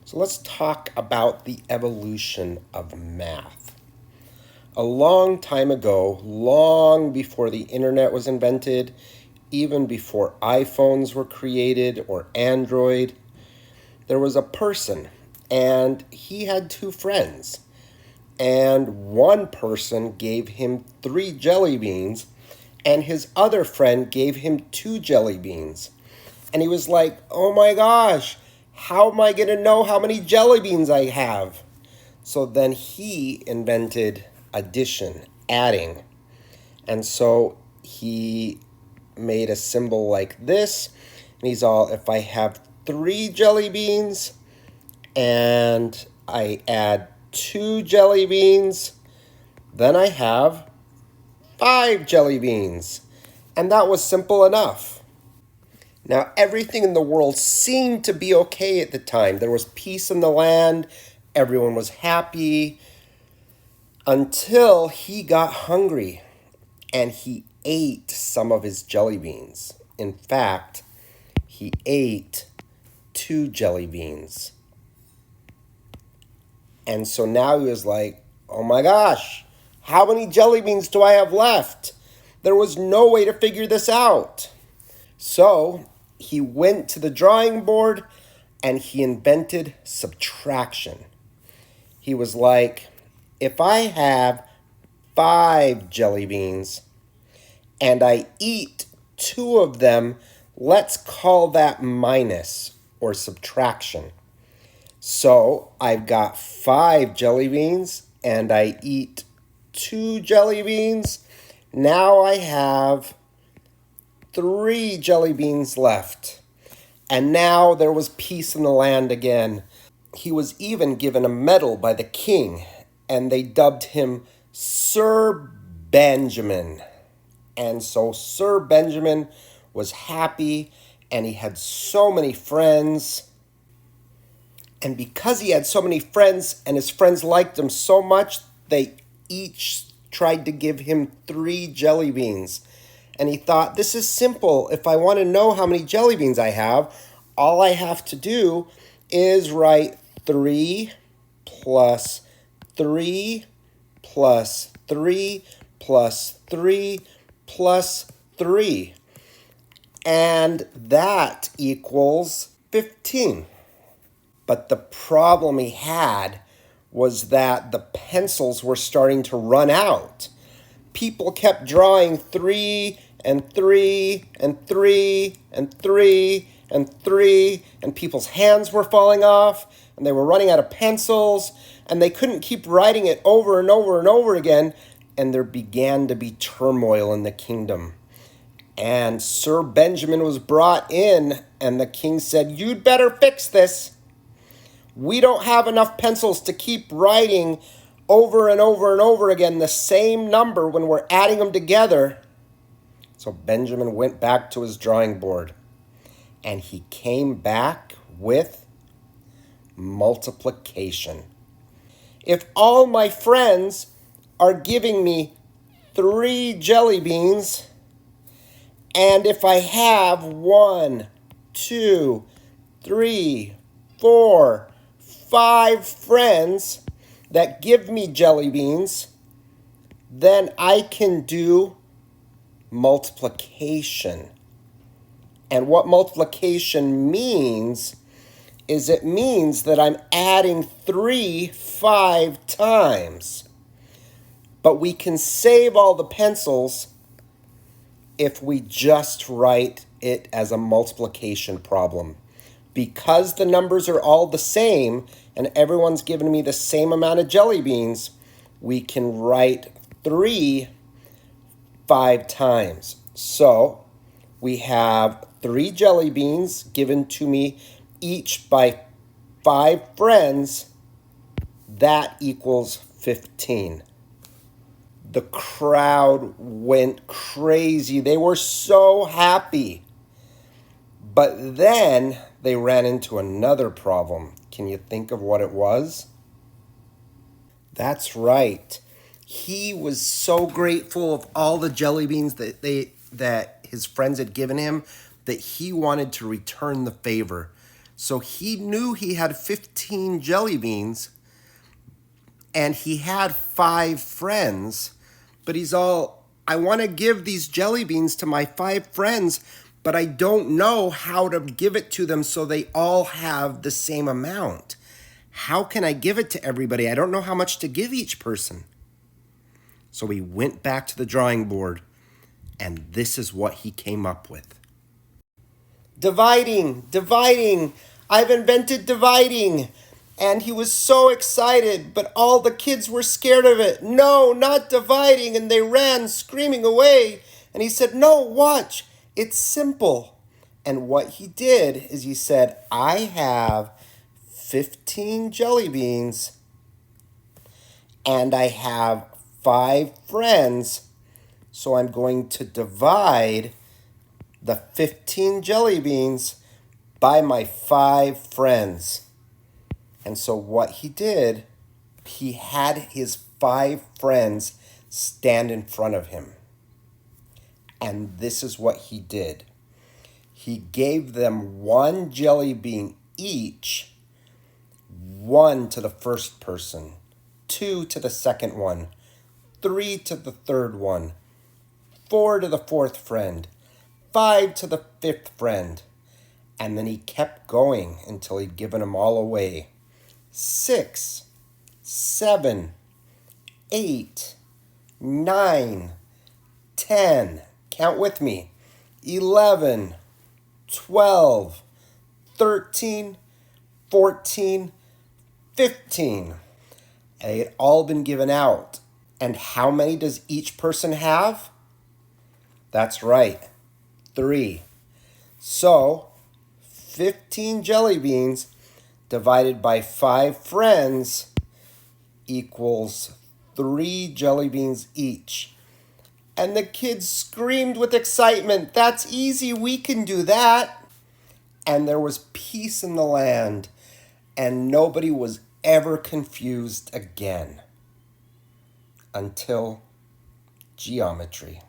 So let's talk about the evolution of math. A long time ago, long before the internet was invented, even before iPhones were created or Android, there was a person and he had two friends. And one person gave him 3 jelly beans and his other friend gave him 2 jelly beans. And he was like, oh my gosh, how am I going to know how many jelly beans I have? So then he invented addition, adding. And so he made a symbol like this. And he's all, if I have 3 jelly beans and I add 2 jelly beans, then I have 5 jelly beans. And that was simple enough. Now, everything in the world seemed to be okay at the time. There was peace in the land. Everyone was happy until he got hungry and he ate some of his jelly beans. In fact, he ate 2 jelly beans. And so now he was like, oh my gosh, how many jelly beans do I have left? There was no way to figure this out. So he went to the drawing board and he invented subtraction. He was like, if I have 5 jelly beans and I eat 2 of them, let's call that minus or subtraction. So I've got 5 jelly beans and I eat 2 jelly beans. Now I have 3 jelly beans left. And now there was peace in the land again. He was even given a medal by the king, and they dubbed him Sir Benjamin. And so Sir Benjamin was happy, and he had so many friends. And because he had so many friends, and his friends liked him so much, they each tried to give him 3 jelly beans. And he thought, this is simple. If I want to know how many jelly beans I have, all I have to do is write 3 plus 3 plus 3 plus 3 plus 3. And that equals 15. But the problem he had was that the pencils were starting to run out. People kept drawing 3 and 3 and 3 and 3 and 3, and people's hands were falling off, and they were running out of pencils, and they couldn't keep writing it over and over and over again, and there began to be turmoil in the kingdom. And Sir Benjamin was brought in, and the king said, you'd better fix this. We don't have enough pencils to keep writing over and over and over again the same number when we're adding them together. So Benjamin went back to his drawing board and he came back with multiplication. If all my friends are giving me 3 jelly beans, and if I have 1, 2, 3, 4, 5 friends that give me jelly beans, then I can do multiplication. And what multiplication means is it means that I'm adding 3 5 times. But we can save all the pencils if we just write it as a multiplication problem. Because the numbers are all the same and everyone's giving me the same amount of jelly beans, we can write 3 5 times. So we have 3 jelly beans given to me each by 5 friends. That equals 15. The crowd went crazy. They were so happy. But then they ran into another problem. Can you think of what it was? That's right. He was so grateful of all the jelly beans that his friends had given him that he wanted to return the favor. So he knew he had 15 jelly beans and he had 5 friends, but he's all, I want to give these jelly beans to my 5 friends, but I don't know how to give it to them so they all have the same amount. How can I give it to everybody? I don't know how much to give each person. So he went back to the drawing board, and this is what he came up with. Dividing. I've invented dividing. And he was so excited, but all the kids were scared of it. No, not dividing. And they ran screaming away. And he said, no, watch. It's simple. And what he did is he said, I have 15 jelly beans and I have 5 friends. So I'm going to divide the 15 jelly beans by my 5 friends. And so what he did, he had his 5 friends stand in front of him. And this is what he did. He gave them 1 jelly bean each, 1 to the first person, 2 to the second one, 3 to the third one, 4 to the 4th friend, 5 to the 5th friend. And then he kept going until he'd given them all away. 6, 7, 8, 9, 10. Count with me. 11, 12, 13, 14, 15. They had all been given out. And how many does each person have? That's right, 3. So, 15 jelly beans divided by 5 friends equals 3 jelly beans each. And the kids screamed with excitement, that's easy, we can do that. And there was peace in the land, and nobody was ever confused again. Until geometry.